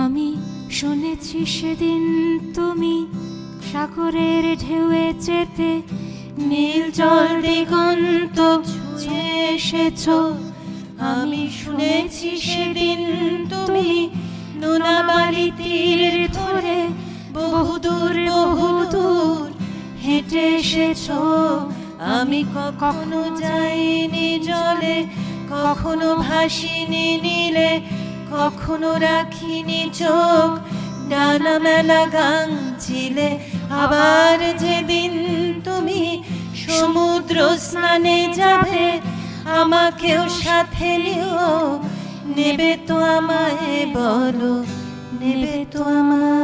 আমি শুনেছি সেদিন তুমি সাগরের ঢেউয়ে চেপে নীল জল দিগন্ত ছুঁয়ে এসেছো। আমি শুনেছি সেদিন তুমি নোনাবালি তীর ধরে বহুদূর বহুদূর হেঁটে এসেছো। আমি কখনো যাইনি জলে, কখনো ভাসিনি নীলে, কখনো রাখিনি চোখ ডানা মেলা গাং ছিলে। আবার যেদিন তুমি সমুদ্র স্নানে যাবে, আমাকেও সাথে নিও। নেবে তো আমায় বলো, নেবে তো আমায়?